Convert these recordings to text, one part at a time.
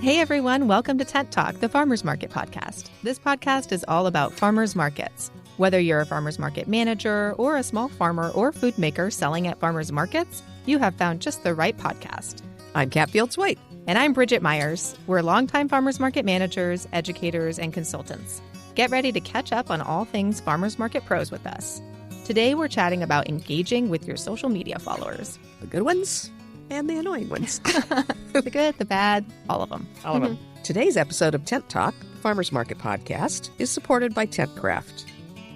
Hey everyone, welcome to Tent Talk, the Farmers Market podcast. This podcast is all about farmers markets. Whether you're a farmers market manager or a small farmer or food maker selling at farmers markets, you have found just the right podcast. I'm Kat Fields-White. And I'm Bridget Myers. We're longtime farmers market managers, educators, and consultants. Get ready to catch up on all things farmers market pros with us. Today we're chatting about engaging with your social media followers. The good ones and the annoying ones. The good, the bad, all of them. All of them. Today's episode of Tent Talk, the Farmers Market podcast, is supported by Tentcraft.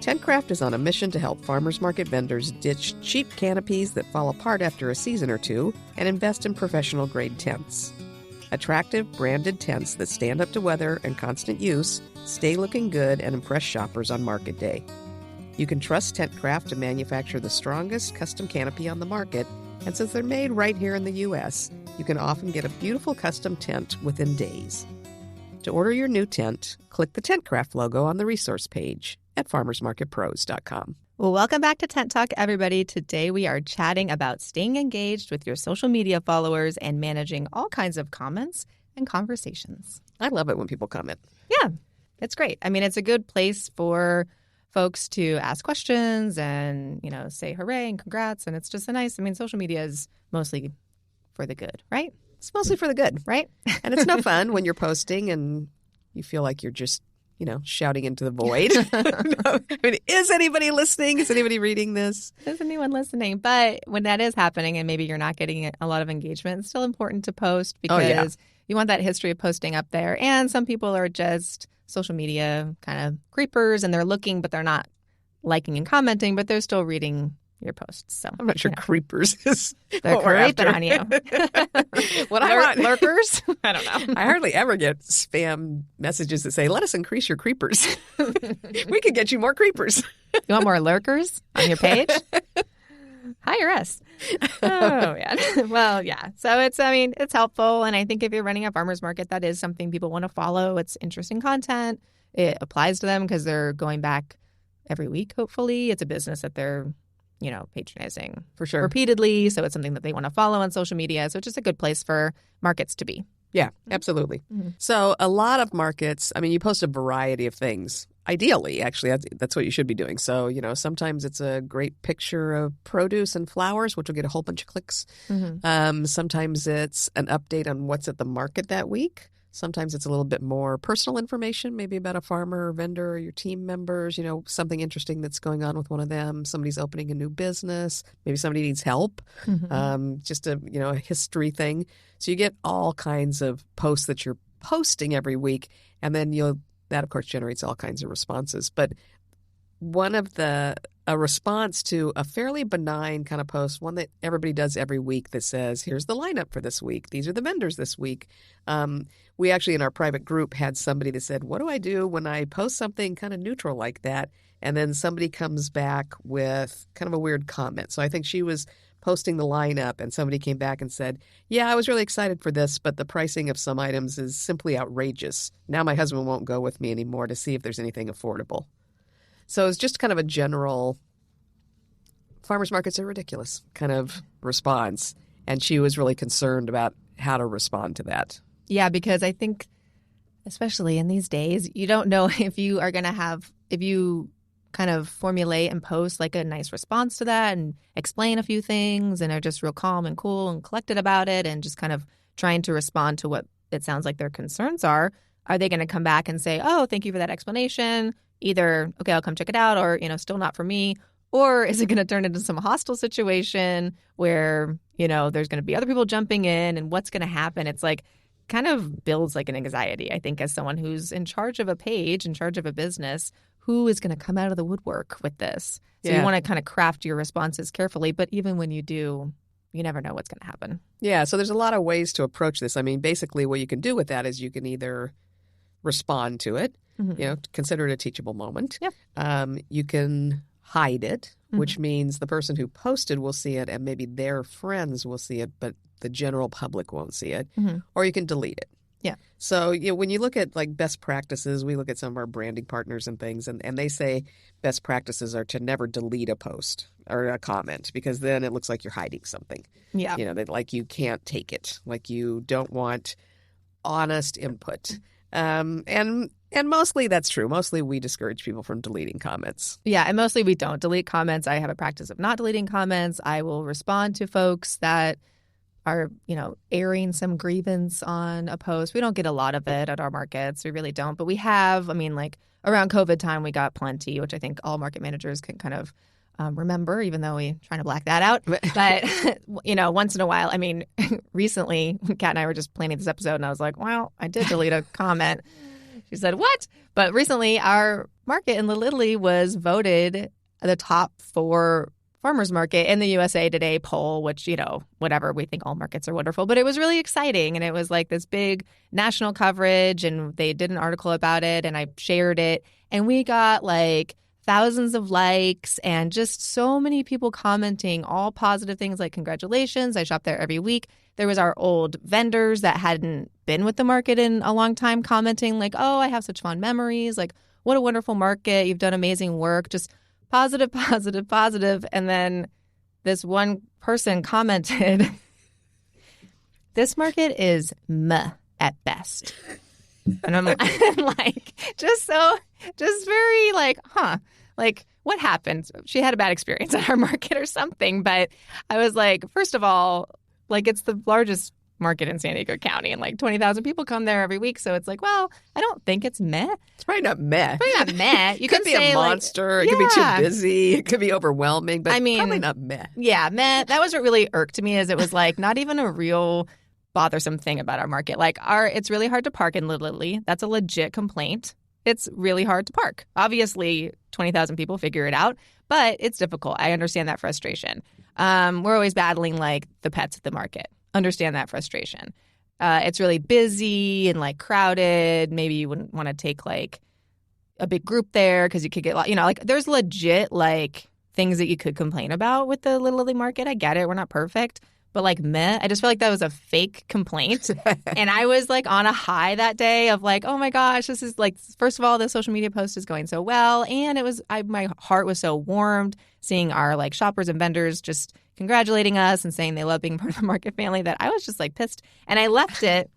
Tentcraft is on a mission to help farmers market vendors ditch cheap canopies that fall apart after a season or two and invest in professional-grade tents. Attractive, branded tents that stand up to weather and constant use, stay looking good, and impress shoppers on market day. You can trust Tentcraft to manufacture the strongest custom canopy on the market, and since they're made right here in the U.S., you can often get a beautiful custom tent within days. To order your new tent, click the Tentcraft logo on the resource page at farmersmarketpros.com. Well, welcome back to Tent Talk, everybody. Today we are chatting about staying engaged with your social media followers and managing all kinds of comments and conversations. I love it when people comment. Yeah, it's great. I mean, it's a good place for folks to ask questions and, you know, say hooray and congrats. And it's just social media is mostly for the good, right? It's mostly for the good, right? And it's no fun when you're posting and you feel like you're just, shouting into the void. I mean, is anybody listening? Is anybody reading this? Is anyone listening? But when that is happening and maybe you're not getting a lot of engagement, it's still important to post because you want that history of posting up there. And some people are just social media kind of creepers and they're looking, but they're not liking and commenting, but they're still reading your posts. So I'm not sure creepers is they're creeping on you. Lurkers? I don't know. I hardly ever get spam messages that say, let us increase your creepers. We could get you more creepers. You want more lurkers on your page? Hire us. Oh, man. Well, yeah. So it's helpful. And I think if you're running a farmer's market, that is something people want to follow. It's interesting content. It applies to them because they're going back every week, hopefully. It's a business that they're patronizing for sure repeatedly. So it's something that they want to follow on social media. So it's just a good place for markets to be. Yeah, absolutely. Mm-hmm. So a lot of markets, you post a variety of things. Ideally, actually, that's what you should be doing. So, sometimes it's a great picture of produce and flowers, which will get a whole bunch of clicks. Mm-hmm. Sometimes it's an update on what's at the market that week. Sometimes it's a little bit more personal information, maybe about a farmer or vendor or your team members, something interesting that's going on with one of them. Somebody's opening a new business. Maybe somebody needs help. Mm-hmm. Just a history thing. So you get all kinds of posts that you're posting every week. And then that, of course, generates all kinds of responses. But a response to a fairly benign kind of post, one that everybody does every week that says, here's the lineup for this week. These are the vendors this week. We actually, in our private group, had somebody that said, what do I do when I post something kind of neutral like that? And then somebody comes back with kind of a weird comment. So I think she was posting the lineup and somebody came back and said, yeah, I was really excited for this, but the pricing of some items is simply outrageous. Now my husband won't go with me anymore to see if there's anything affordable. So it's just kind of a general farmers markets are ridiculous kind of response. And she was really concerned about how to respond to that. Yeah, because I think, especially in these days, you don't know if you are going to if you kind of formulate and post like a nice response to that and explain a few things and are just real calm and cool and collected about it and just kind of trying to respond to what it sounds like their concerns are they going to come back and say, oh, thank you for that explanation? Either, okay, I'll come check it out, or, still not for me. Or is it going to turn into some hostile situation where, there's going to be other people jumping in and what's going to happen? It's like kind of builds like an anxiety, I think, as someone who's in charge of a page, in charge of a business, who is going to come out of the woodwork with this? So you want to kind of craft your responses carefully. But even when you do, you never know what's going to happen. Yeah. So there's a lot of ways to approach this. Basically what you can do with that is you can either respond to it, mm-hmm. Consider it a teachable moment. Yeah. You can hide it, mm-hmm. which means the person who posted will see it and maybe their friends will see it, but the general public won't see it. Mm-hmm. Or you can delete it. Yeah. So when you look at like best practices, we look at some of our branding partners and things, and they say best practices are to never delete a post or a comment because then it looks like you're hiding something. Yeah. That like you can't take it. Like you don't want honest input. And mostly that's true. Mostly we discourage people from deleting comments. Yeah, and mostly we don't delete comments. I have a practice of not deleting comments. I will respond to folks that are, airing some grievance on a post. We don't get a lot of it at our markets. We really don't. But we have, around COVID time, we got plenty, which I think all market managers can kind of remember, even though we're trying to black that out. But, once in a while, recently, Kat and I were just planning this episode, and I was like, well, I did delete a comment. She said, what? But recently, our market in Little Italy was voted the top 4 farmers market in the USA Today poll, which, whatever, we think all markets are wonderful. But it was really exciting. And it was like this big national coverage. And they did an article about it. And I shared it. And we got like thousands of likes and just so many people commenting all positive things like congratulations. I shop there every week. There was our old vendors that hadn't been with the market in a long time commenting like, oh, I have such fond memories. Like, what a wonderful market. You've done amazing work. Just positive, positive, positive. And then this one person commented, this market is meh at best. And I'm like, just very like, like what happened? She had a bad experience at our market or something. But I was like, first of all, like it's the largest market in San Diego County and like 20,000 people come there every week. So it's like, well, I don't think it's meh. It's probably not meh. Probably not meh. You could be a monster. It could be too busy. It could be overwhelming, but probably not meh. Yeah, meh. That was what really irked me is it was like not even a real bothersome thing about our market. Like it's really hard to park in Little Italy. That's a legit complaint. It's really hard to park. Obviously, 20,000 people figure it out, but it's difficult. I understand that frustration. We're always battling like the pets at the market. Understand that frustration. It's really busy and like crowded. Maybe you wouldn't want to take like a big group there because you could get, like there's legit like things that you could complain about with the Little Italy market. I get it. We're not perfect. But like meh, I just feel like that was a fake complaint. And I was like on a high that day of like, oh my gosh, this is like, first of all, the social media post is going so well. And it was, my heart was so warmed seeing our like shoppers and vendors just congratulating us and saying they love being part of the market family that I was just like pissed. And I left it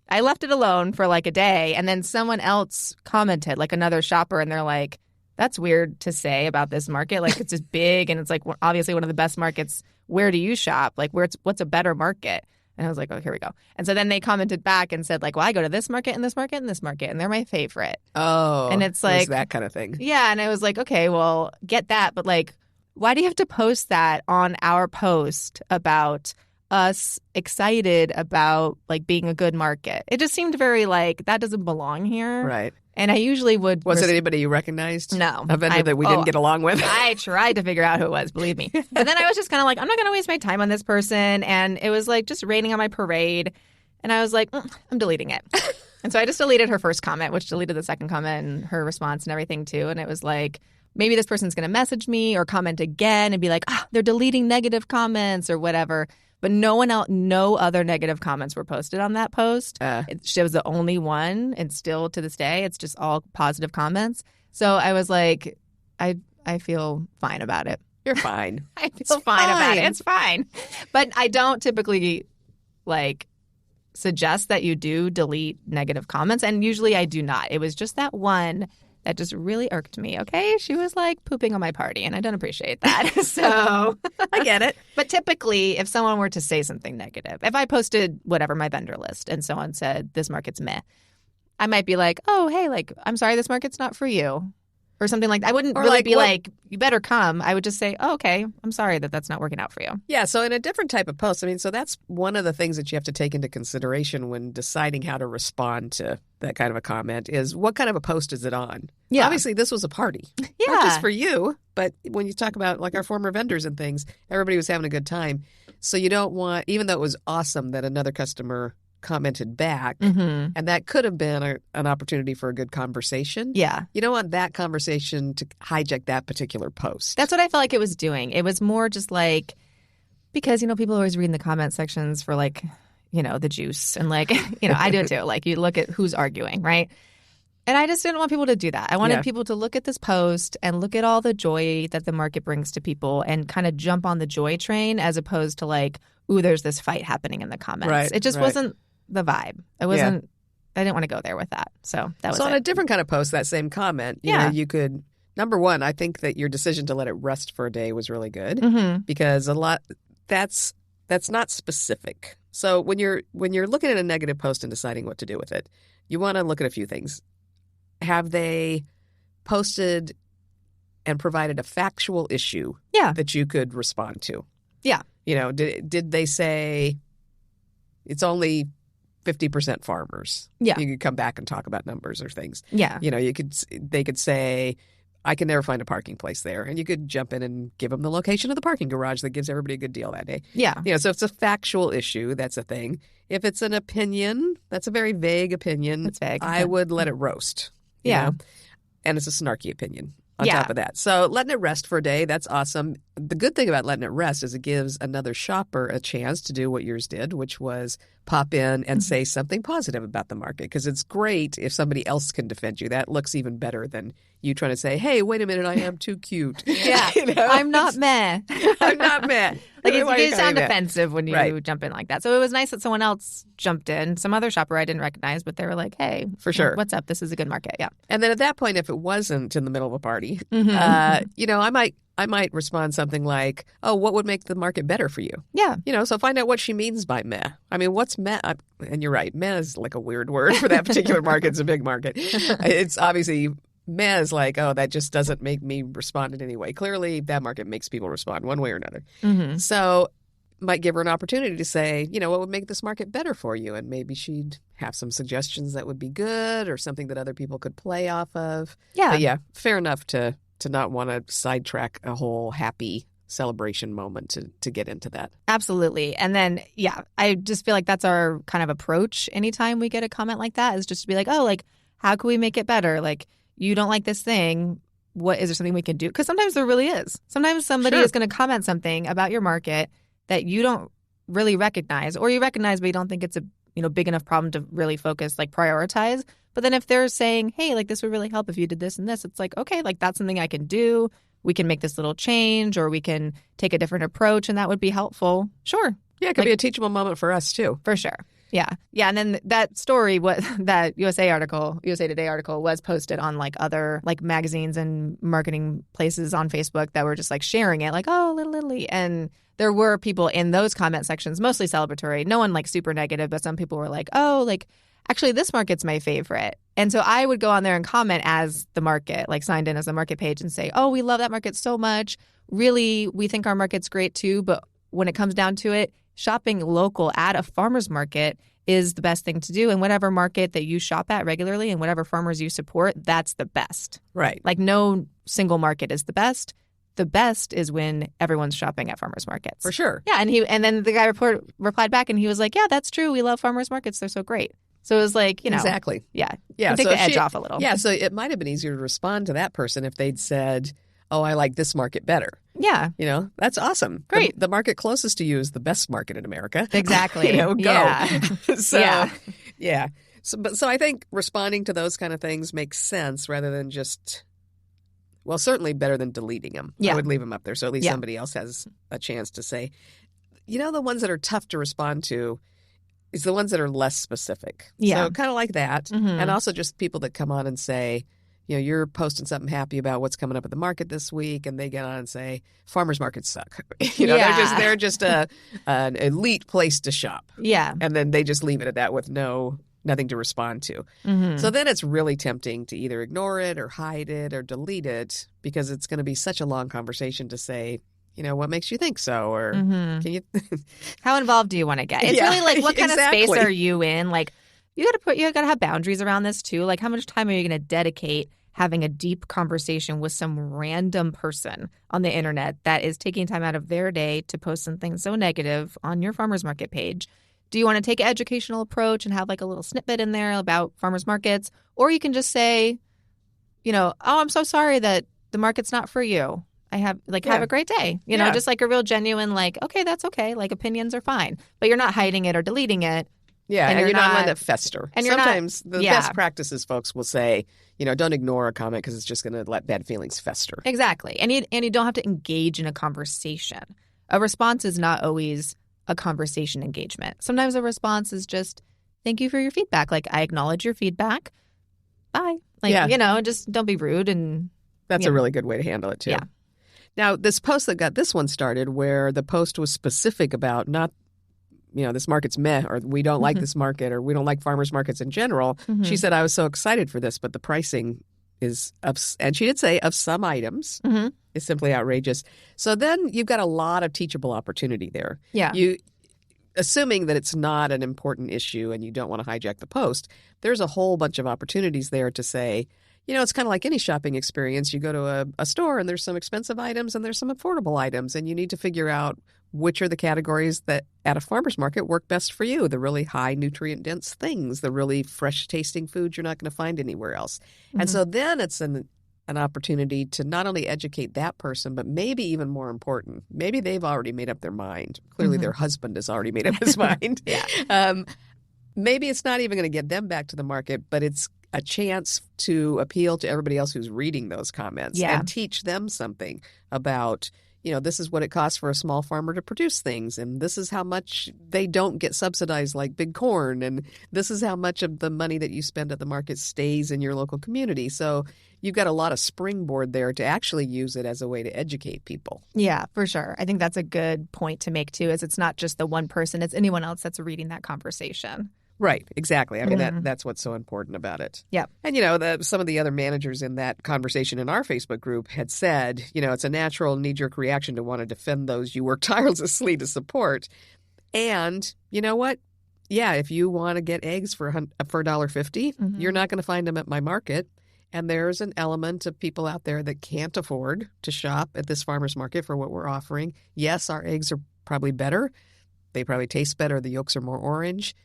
alone for like a day. And then someone else commented, like another shopper, and they're like, that's weird to say about this market. Like it's just big and it's like obviously one of the best markets. Where do you shop? Like what's a better market? And I was like, oh, here we go. And so then they commented back and said like, well, I go to this market and this market and this market and they're my favorite. Oh, and it's like that kind of thing. Yeah. And I was like, okay, well, get that. But like, why do you have to post that on our post about us excited about like being a good market? It just seemed very like that doesn't belong here. Right. And I usually would... Was it anybody you recognized? No. A vendor that we didn't get along with? I tried to figure out who it was, believe me. But then I was just kind of like, I'm not going to waste my time on this person. And it was like just raining on my parade. And I was like, I'm deleting it. And so I just deleted her first comment, which deleted the second comment and her response and everything too. And it was like, maybe this person's going to message me or comment again and be like, they're deleting negative comments or whatever. But no other negative comments were posted on that post. She was the only one, and still to this day, it's just all positive comments. So I was like, I feel fine about it. You're fine. I feel fine about it. It's fine. But I don't typically like suggest that you do delete negative comments, and usually I do not. It was just that one that just really irked me, okay? She was like pooping on my party, and I don't appreciate that. So I get it. But typically, if someone were to say something negative, if I posted whatever, my vendor list, and someone said, this market's meh, I might be like, oh, hey, like, I'm sorry, this market's not for you. Or something like that. I wouldn't really be like, you better come. I would just say, oh, okay, I'm sorry that's not working out for you. Yeah, so in a different type of post, so that's one of the things that you have to take into consideration when deciding how to respond to that kind of a comment is what kind of a post is it on? Yeah. Obviously, this was a party. Yeah. Not just for you, but when you talk about like our former vendors and things, everybody was having a good time. So you don't want, even though it was awesome that another customer commented back, and that could have been an opportunity for a good conversation. Yeah. You don't want that conversation to hijack that particular post. That's what I felt like it was doing. It was more just like, because, people always read in the comment sections for like, the juice. And like, I do it too. Like you look at who's arguing, right? And I just didn't want people to do that. I wanted people to look at this post and look at all the joy that the market brings to people and kind of jump on the joy train as opposed to like, ooh, there's this fight happening in the comments. Right, It just wasn't the vibe. It wasn't. I didn't want to go there with that. So that was So on it. a different kind of post, that same comment, you know, you could, number one, I think that your decision to let it rest for a day was really good because that's not specific. So when you're looking at a negative post and deciding what to do with it, you want to look at a few things. Have they posted and provided a factual issue that you could respond to? Yeah. You know, did they say it's only 50% farmers? Yeah. You could come back and talk about numbers or things. Yeah. You know, they could say, I can never find a parking place there. And you could jump in and give them the location of the parking garage that gives everybody a good deal that day. Yeah. You know, so if it's a factual issue, that's a thing. If it's an opinion, that's a very vague opinion. It's vague. I would let it roast. You know? And it's a snarky opinion on top of that. So letting it rest for a day, that's awesome. The good thing about letting it rest is it gives another shopper a chance to do what yours did, which was pop in and say something positive about the market. Because it's great if somebody else can defend you. That looks even better than you trying to say, hey, wait a minute, I am too cute. You know? I'm not meh. I'm not meh. Like you sound offensive when you jump in like that. So it was nice that someone else jumped in, some other shopper I didn't recognize, but they were like, hey, for sure, what's up? This is a good market. Yeah. And then at that point, if it wasn't in the middle of a party, you know, I might respond something like, oh, what would make the market better for you? Yeah. You know, so find out what she means by meh. I mean, what's meh? And you're right. Meh is like a weird word for that particular market. It's a big market. It's obviously meh is like, oh, that just doesn't make me respond in any way. Clearly, that market makes people respond one way or another. So might give her an opportunity to say, you know, what would make this market better for you? And maybe she'd have some suggestions that would be good or something that other people could play off of. Yeah. But yeah, fair enough to not want to sidetrack a whole happy celebration moment to get into that. Absolutely. And then, I just feel like that's our kind of approach anytime we get a comment like that is just to be like, oh, like, how can we make it better? Like, you don't like this thing. Is there something we can do? Because sometimes there really is. Sometimes somebody is going to comment something about your market that you don't really recognize, or you recognize but you don't think it's a big enough problem to really focus, like prioritize. But then if they're saying, hey, like this would really help if you did this and this, it's like, okay, like that's something I can do. We can make this little change, or we can take a different approach, and that would be helpful. Sure. Yeah, it could be a teachable moment for us too. For sure. Yeah. Yeah. And then that story, that USA Today article was posted on like other like magazines and marketing places on Facebook that were just like sharing it like, oh, Little Italy. And there were people in those comment sections, mostly celebratory. No one like super negative, but some people were like, oh, like actually this market's my favorite. And so I would go on there and comment as the market, like signed in as the market page and say, oh, we love that market so much. Really, we think our market's great too. But when it comes down to it, shopping local at a farmer's market is the best thing to do. And whatever market that you shop at regularly and whatever farmers you support, that's the best. Right. Like no single market is the best. The best is when everyone's shopping at farmers markets. For sure. Yeah. And then the guy replied back and he was like, yeah, that's true. We love farmers markets. They're so great. So it was like, Exactly. Yeah. Yeah. Take the edge off a little. Yeah. So it might have been easier to respond to that person if they'd said, oh, I like this market better. Yeah. That's awesome. Great. The market closest to you is the best market in America. Exactly. Go. Yeah. Yeah. So I think responding to those kind of things makes sense rather than just, well, certainly better than deleting them. Yeah. I would leave them up there so at least somebody else has a chance to say, the ones that are tough to respond to is the ones that are less specific. Yeah. So kind of like that. Mm-hmm. And also just people that come on and say, you're posting something happy about what's coming up at the market this week, and they get on and say, farmers markets suck. They're just an elite place to shop. Yeah. And then they just leave it at that with nothing to respond to. Mm-hmm. So then it's really tempting to either ignore it or hide it or delete it because it's going to be such a long conversation to say, what makes you think so? Or can you? How involved do you want to get? It's really like, what kind of space are you in? Like, you got to have boundaries around this too. Like, how much time are you going to dedicate having a deep conversation with some random person on the internet that is taking time out of their day to post something so negative on your farmer's market page? Do you want to take an educational approach and have like a little snippet in there about farmers markets? Or you can just say, oh, I'm so sorry that the market's not for you. Have a great day. Just like a real genuine, like, okay, that's okay. Like, opinions are fine. But you're not hiding it or deleting it. Yeah, and you're not letting it fester. And sometimes the best practices, folks, will say, don't ignore a comment because it's just going to let bad feelings fester. Exactly. And you don't have to engage in a conversation. A response is not always a conversation engagement. Sometimes a response is just, thank you for your feedback. Like, I acknowledge your feedback. Bye. Like, Yeah. just don't be rude. And That's a really good way to handle it, too. Yeah. Now, this post that got this one started, where the post was specific about not, this market's meh, or we don't like this market, or we don't like farmers markets in general. She said, I was so excited for this, but the pricing is, and she did say, of some items is simply outrageous. So then you've got a lot of teachable opportunity there. Yeah. Assuming that it's not an important issue and you don't want to hijack the post, there's a whole bunch of opportunities there to say, it's kind of like any shopping experience. You go to a store and there's some expensive items and there's some affordable items, and you need to figure out which are the categories that at a farmer's market work best for you, the really high nutrient dense things, the really fresh tasting foods you're not going to find anywhere else. And so then it's an opportunity to not only educate that person, but maybe even more important, maybe they've already made up their mind. Clearly their husband has already made up his mind. Maybe it's not even going to get them back to the market, but it's a chance to appeal to everybody else who's reading those comments and teach them something about, this is what it costs for a small farmer to produce things, and this is how much they don't get subsidized like big corn, and this is how much of the money that you spend at the market stays in your local community. So you've got a lot of springboard there to actually use it as a way to educate people. Yeah, for sure. I think that's a good point to make, too, is it's not just the one person, it's anyone else that's reading that conversation. Right, exactly. I mean, that's what's so important about it. Yeah. And, some of the other managers in that conversation in our Facebook group had said, it's a natural knee-jerk reaction to want to defend those you work tirelessly to support. And you know what? Yeah, if you want to get eggs for $1.50, you're not going to find them at my market. And there's an element of people out there that can't afford to shop at this farmer's market for what we're offering. Yes, our eggs are probably better. They probably taste better. The yolks are more orange.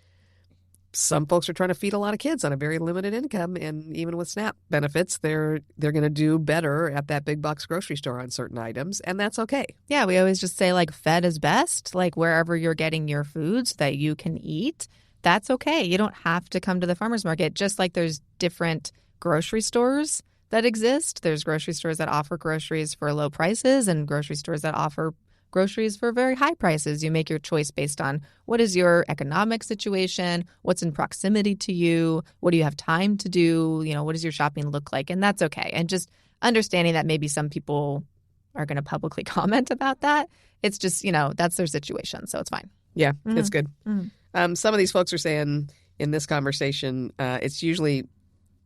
Some folks are trying to feed a lot of kids on a very limited income, and even with SNAP benefits, they're going to do better at that big box grocery store on certain items, and that's okay. Yeah, we always just say, like, fed is best. Like, wherever you're getting your foods that you can eat, that's okay. You don't have to come to the farmer's market. Just like there's different grocery stores that exist. There's grocery stores that offer groceries for low prices and grocery stores that offer groceries for very high prices. You make your choice based on what is your economic situation, what's in proximity to you, what do you have time to do, what does your shopping look like, and that's okay. And just understanding that maybe some people are going to publicly comment about that. It's just, that's their situation, so it's fine. Yeah, it's good. Some of these folks are saying in this conversation, it's usually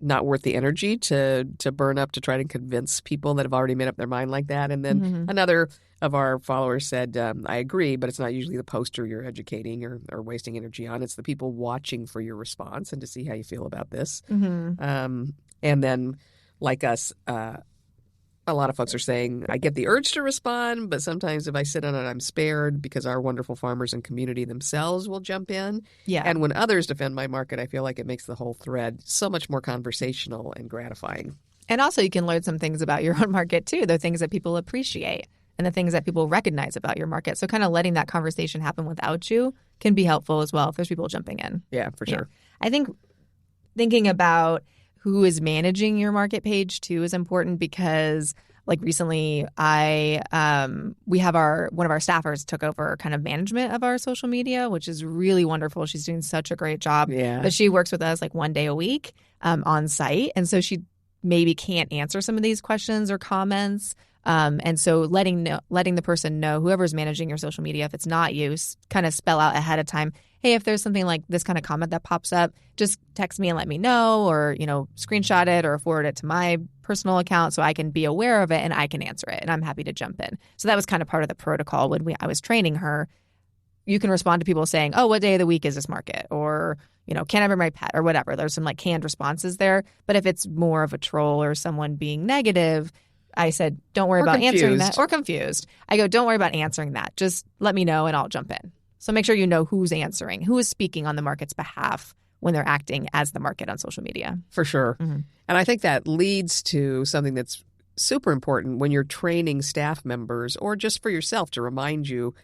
not worth the energy to burn up to try to convince people that have already made up their mind like that. And then another of our followers said, I agree, but it's not usually the poster you're educating or wasting energy on. It's the people watching for your response and to see how you feel about this. And then, like us, a lot of folks are saying, I get the urge to respond, but sometimes if I sit on it, I'm spared because our wonderful farmers and community themselves will jump in. Yeah. And when others defend my market, I feel like it makes the whole thread so much more conversational and gratifying. And also you can learn some things about your own market, too, the things that people appreciate and the things that people recognize about your market. So kind of letting that conversation happen without you can be helpful as well if there's people jumping in. Yeah, for sure. I think thinking about who is managing your market page too is important because, like, recently we have one of our staffers took over kind of management of our social media, which is really wonderful. She's doing such a great job. Yeah. But she works with us like one day a week on site, and so she maybe can't answer some of these questions or comments. And so letting the person know, whoever's managing your social media, if it's not you, kind of spell out ahead of time, hey, if there's something like this kind of comment that pops up, just text me and let me know, or, screenshot it or forward it to my personal account so I can be aware of it and I can answer it. And I'm happy to jump in. So that was kind of part of the protocol when I was training her. You can respond to people saying, oh, what day of the week is this market? Or, can I bring my pet or whatever? There's some like canned responses there. But if it's more of a troll or someone being negative, I said, don't worry about answering that. Or confused. I go, don't worry about answering that. Just let me know and I'll jump in. So make sure you know who's answering, who is speaking on the market's behalf when they're acting as the market on social media. For sure. Mm-hmm. And I think that leads to something that's super important when you're training staff members or just for yourself to remind you,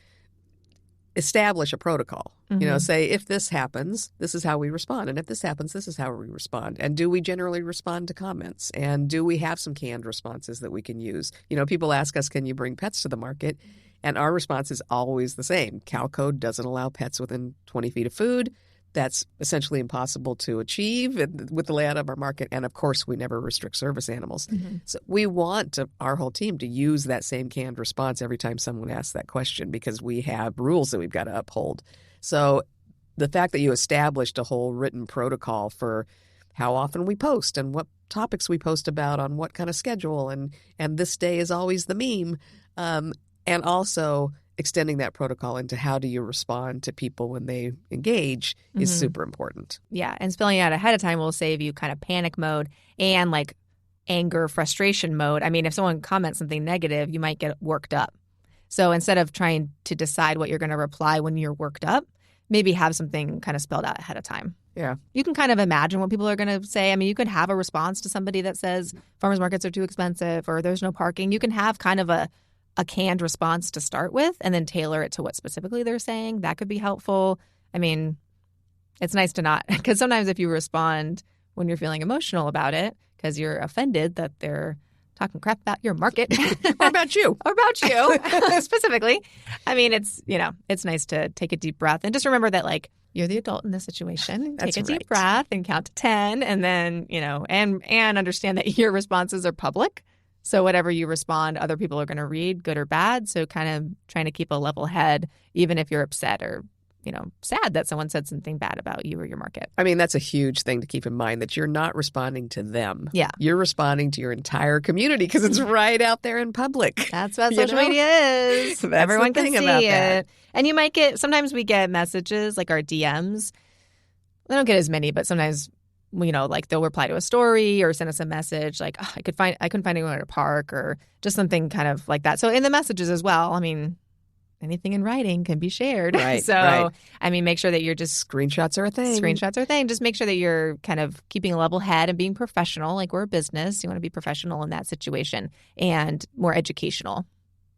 establish a protocol. Mm-hmm. Say, if this happens, this is how we respond. And if this happens, this is how we respond. And do we generally respond to comments? And do we have some canned responses that we can use? People ask us, can you bring pets to the market? And our response is always the same. CalCode doesn't allow pets within 20 feet of food. that's essentially impossible to achieve with the layout of our market. And of course, we never restrict service animals. So we want our whole team to use that same canned response every time someone asks that question, because we have rules that we've got to uphold. So the fact that you established a whole written protocol for how often we post and what topics we post about on what kind of schedule, and this day is always the meme, and also extending that protocol into how do you respond to people when they engage is super important. Yeah, and spelling it out ahead of time will save you kind of panic mode and like anger, frustration mode. I mean, if someone comments something negative, you might get worked up. So instead of trying to decide what you're going to reply when you're worked up, maybe have something kind of spelled out ahead of time. Yeah. You can kind of imagine what people are going to say. I mean, you could have a response to somebody that says farmers markets are too expensive or there's no parking. You can have kind of a canned response to start with and then tailor it to what specifically they're saying. That could be helpful. I mean, it's nice to not, because sometimes if you respond when you're feeling emotional about it because you're offended that they're talking crap about your market. Or about you. Or about you specifically. I mean, it's nice to take a deep breath and just remember that, like, you're the adult in this situation. That's take a deep right. breath and count to 10 and then, and understand that your responses are public. So whatever you respond, other people are going to read, good or bad. So kind of trying to keep a level head, even if you're upset or, sad that someone said something bad about you or your market. I mean, that's a huge thing to keep in mind, that you're not responding to them. Yeah. You're responding to your entire community because it's right out there in public. That's what social media is. That's Everyone the can thing see about it. that. And you might sometimes we get messages like our DMs. I don't get as many, but sometimes, like they'll reply to a story or send us a message like, I couldn't find anyone at a park or just something kind of like that. So in the messages as well, I mean, anything in writing can be shared. Right, so, right. I mean, make sure that you're just Screenshots are a thing. Just make sure that you're kind of keeping a level head and being professional. Like, we're a business. You want to be professional in that situation and more educational.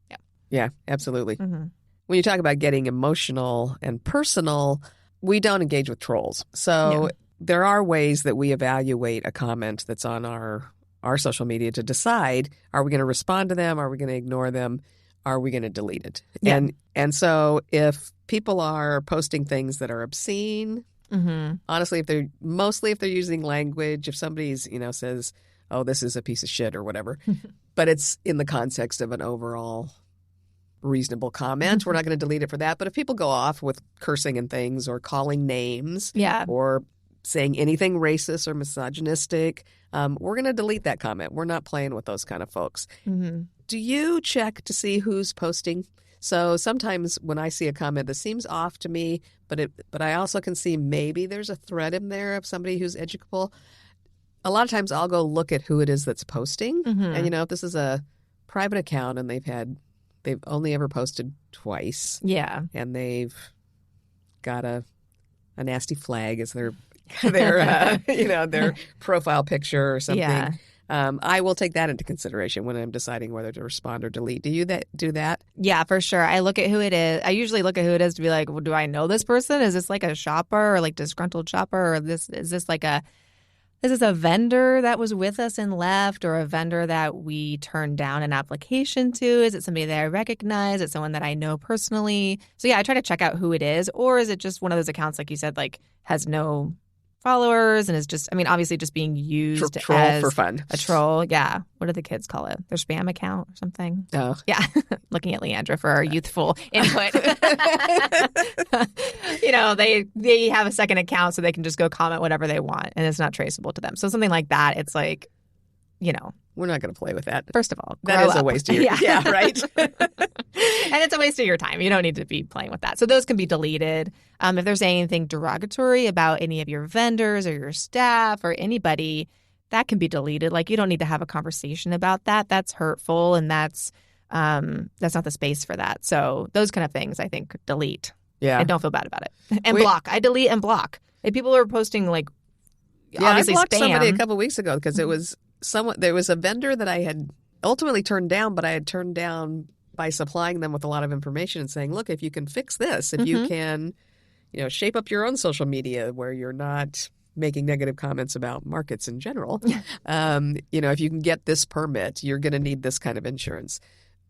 Yeah. Yeah, absolutely. Mm-hmm. When you talk about getting emotional and personal, we don't engage with trolls. So there are ways that we evaluate a comment that's on our social media to decide, are we going to respond to them? Are we going to ignore them? Are we going to delete it? Yeah. And so if people are posting things that are obscene, honestly, if they're using language, if somebody's, says, oh, this is a piece of shit or whatever, but it's in the context of an overall reasonable comment, we're not going to delete it for that. But if people go off with cursing and things or calling names or saying anything racist or misogynistic, we're going to delete that comment. We're not playing with those kind of folks. Mm-hmm. Do you check to see who's posting? So sometimes when I see a comment that seems off to me, but I also can see maybe there's a thread in there of somebody who's educable, a lot of times I'll go look at who it is that's posting. And, if this is a private account and they've only ever posted twice. Yeah. And they've got a nasty flag as their profile picture or something. Yeah. I will take that into consideration when I'm deciding whether to respond or delete. Do you do that? Yeah, for sure. I look at who it is. I usually look at who it is to be like, well, do I know this person? Is this like a shopper or like disgruntled shopper? Or is this like a vendor that was with us and left, or a vendor that we turned down an application to? Is it somebody that I recognize? Is it someone that I know personally? So yeah, I try to check out who it is. Or is it just one of those accounts, like you said, like has no followers and is just, obviously just being used troll as for fun. A troll. Yeah. What do the kids call it? Their spam account or something? Oh. Yeah. Looking at Leandra for our youthful input. They have a second account so they can just go comment whatever they want and it's not traceable to them. So something like that, it's like, we're not going to play with that. First of all, that is a waste of your time. Yeah, right. And it's a waste of your time. You don't need to be playing with that. So those can be deleted. If there's anything derogatory about any of your vendors or your staff or anybody, that can be deleted. Like, you don't need to have a conversation about that. That's hurtful, and that's not the space for that. So those kind of things, I think, delete. Yeah. And don't feel bad about it. And block. I delete and block. If people are posting obviously I blocked spam. somebody a couple of weeks ago because it was there was a vendor that I had ultimately turned down, but I had turned down by supplying them with a lot of information and saying, look, if you can fix this, if you can, shape up your own social media where you're not making negative comments about markets in general, if you can get this permit, you're going to need this kind of insurance.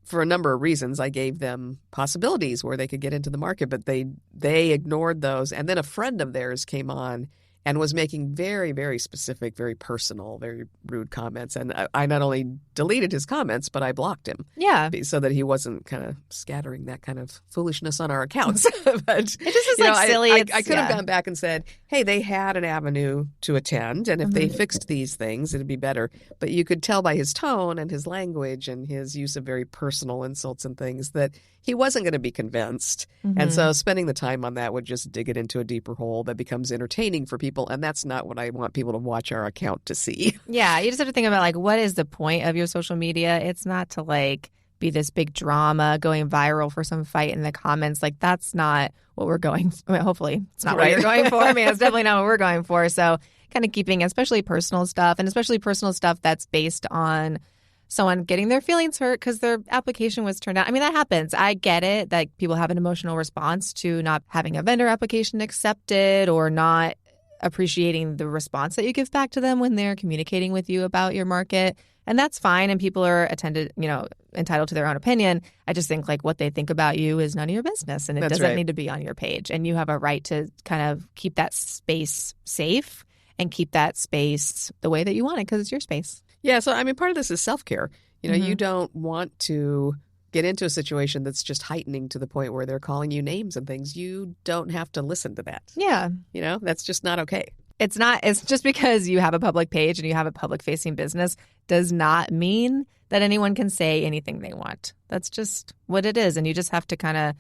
for a number of reasons, I gave them possibilities where they could get into the market, but they ignored those. And then a friend of theirs came on and was making very, very specific, very personal, very rude comments. And I not only deleted his comments, but I blocked him. Yeah. So that he wasn't kind of scattering that kind of foolishness on our accounts. But It just is like silly. I could have gone back and said, hey, they had an avenue to attend. And if they fixed these things, it'd be better. But you could tell by his tone and his language and his use of very personal insults and things that he wasn't going to be convinced. And so spending the time on that would just dig it into a deeper hole that becomes entertaining for people. And that's not what I want people to watch our account to see. Yeah, you just have to think about like, what is the point of your social media? It's not to like be this big drama going viral for some fight in the comments. Like that's not what we're going for. I mean, hopefully it's not what you're going for. I mean, it's definitely not what we're going for. So kind of keeping especially personal stuff, and especially personal stuff that's based on someone getting their feelings hurt because their application was turned out. I mean, that happens. I get it that people have an emotional response to not having a vendor application accepted or not appreciating the response that you give back to them when they're communicating with you about your market. And that's fine. And people are entitled to their own opinion. I just think like what they think about you is none of your business, and it doesn't need to be on your page. And you have a right to kind of keep that space safe and keep that space the way that you want it because it's your space. Yeah. So, I mean, part of this is self-care. You don't want to get into a situation that's just heightening to the point where they're calling you names and things. You don't have to listen to that. Yeah. That's just not okay. It's just because you have a public page and you have a public facing business does not mean that anyone can say anything they want. That's just what it is. And you just have to kind of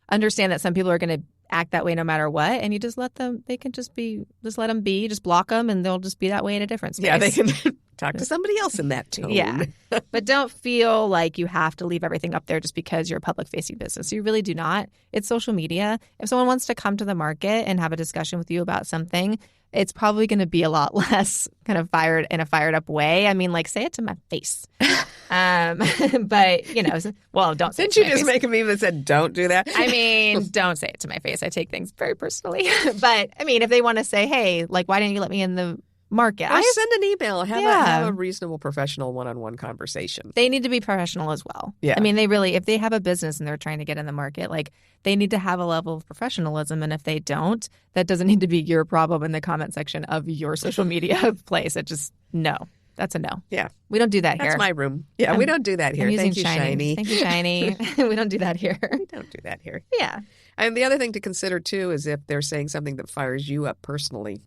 understand that some people are going to act that way no matter what. And you just let them, they can just let them be, just block them and they'll just be that way in a different space. Yeah, they can talk to somebody else in that tone. Yeah. But don't feel like you have to leave everything up there just because you're a public facing business. You really do not. It's social media. If someone wants to come to the market and have a discussion with you about something, it's probably going to be a lot less kind of fired up way. I mean, like, say it to my face. But, well, don't say it to my face. Didn't you just make a meme that said, don't do that? I mean, don't say it to my face. I take things very personally. But, I mean, if they want to say, hey, like, why didn't you let me in the market? Or send an email. Have a reasonable, professional one-on-one conversation. They need to be professional as well. Yeah. I mean, if they have a business and they're trying to get in the market, like they need to have a level of professionalism. And if they don't, that doesn't need to be your problem in the comment section of your social media place. It just, no. That's a no. Yeah. We don't do that here. That's my room. Yeah, we don't do that here. Thank you, Shiny. Thank you, Shiny. We don't do that here. We don't do that here. Yeah. And the other thing to consider, too, is if they're saying something that fires you up personally,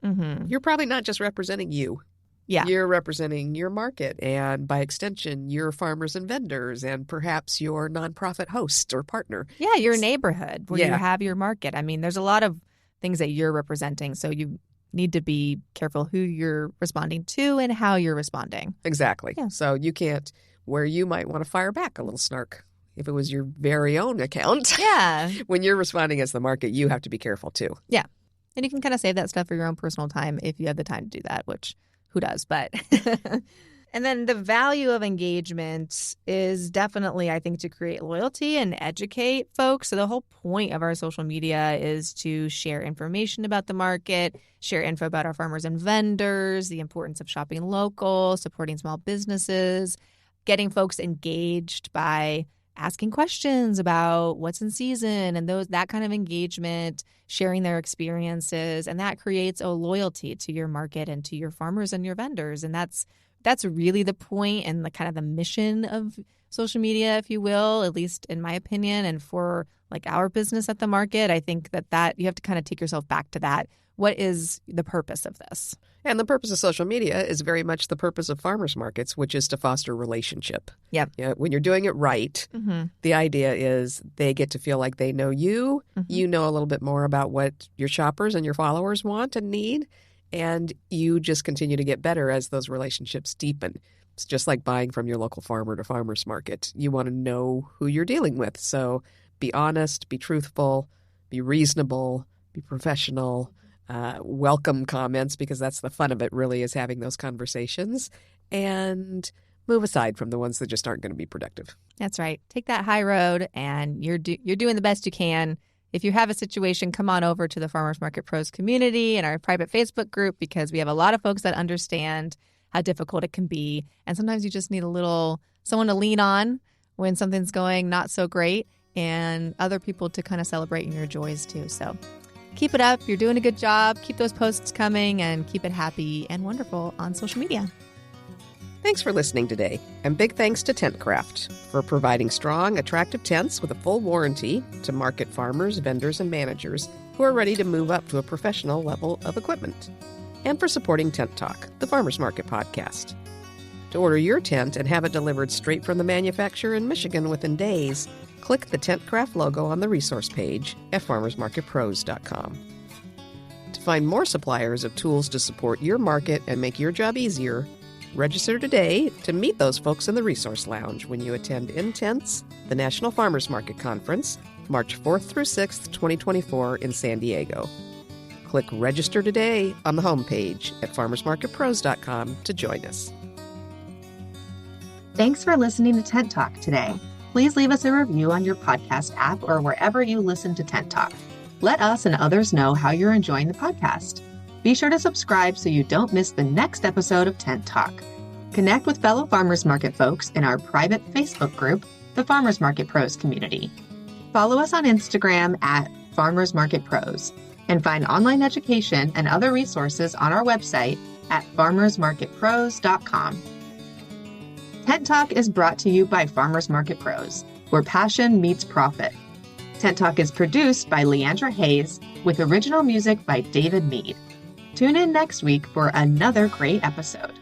you're probably not just representing you. Yeah. You're representing your market and, by extension, your farmers and vendors and perhaps your nonprofit host or partner. Yeah, your neighborhood where you have your market. I mean, there's a lot of things that you're representing. So you need to be careful who you're responding to and how you're responding. Exactly. Yeah. So you can't, where you might want to fire back a little snark. If it was your very own account. Yeah. When you're responding as the market, you have to be careful too. Yeah. And you can kind of save that stuff for your own personal time if you have the time to do that, which who does, but. And then the value of engagement is definitely, I think, to create loyalty and educate folks. So the whole point of our social media is to share information about the market, share info about our farmers and vendors, the importance of shopping local, supporting small businesses, getting folks engaged by asking questions about what's in season and that kind of engagement, sharing their experiences. And that creates a loyalty to your market and to your farmers and your vendors. And that's really the point and the kind of the mission of social media, if you will, at least in my opinion. And for like our business at the market, I think that you have to kind of take yourself back to that. What is the purpose of this? And the purpose of social media is very much the purpose of farmers markets, which is to foster relationship. Yep. Yeah, when you're doing it right, the idea is they get to feel like they know you. You know a little bit more about what your shoppers and your followers want and need. And you just continue to get better as those relationships deepen. It's just like buying from your local farmer to farmer's market. You want to know who you're dealing with. So be honest, be truthful, be reasonable, be professional, welcome comments, because that's the fun of it really, is having those conversations, and move aside from the ones that just aren't going to be productive. That's right. Take that high road, and you're doing the best you can. If you have a situation, come on over to the Farmers Market Pros community and our private Facebook group, because we have a lot of folks that understand how difficult it can be. And sometimes you just need someone to lean on when something's going not so great, and other people to kind of celebrate in your joys too. So keep it up. You're doing a good job. Keep those posts coming and keep it happy and wonderful on social media. Thanks for listening today, and big thanks to TentCraft for providing strong, attractive tents with a full warranty to market farmers, vendors, and managers who are ready to move up to a professional level of equipment, and for supporting Tent Talk, the Farmers Market podcast. To order your tent and have it delivered straight from the manufacturer in Michigan within days, click the TentCraft logo on the resource page at farmersmarketpros.com. To find more suppliers of tools to support your market and make your job easier, register today to meet those folks in the Resource Lounge when you attend InTents, the National Farmers Market Conference, March 4th through 6th, 2024 in San Diego. Click Register Today on the homepage at farmersmarketpros.com to join us. Thanks for listening to Tent Talk today. Please leave us a review on your podcast app or wherever you listen to Tent Talk. Let us and others know how you're enjoying the podcast. Be sure to subscribe so you don't miss the next episode of Tent Talk. Connect with fellow farmers market folks in our private Facebook group, the Farmers Market Pros community. Follow us on Instagram at Farmers Market Pros, and find online education and other resources on our website at farmersmarketpros.com. Tent Talk is brought to you by Farmers Market Pros, where passion meets profit. Tent Talk is produced by Leandra Hayes, with original music by David Mead. Tune in next week for another great episode.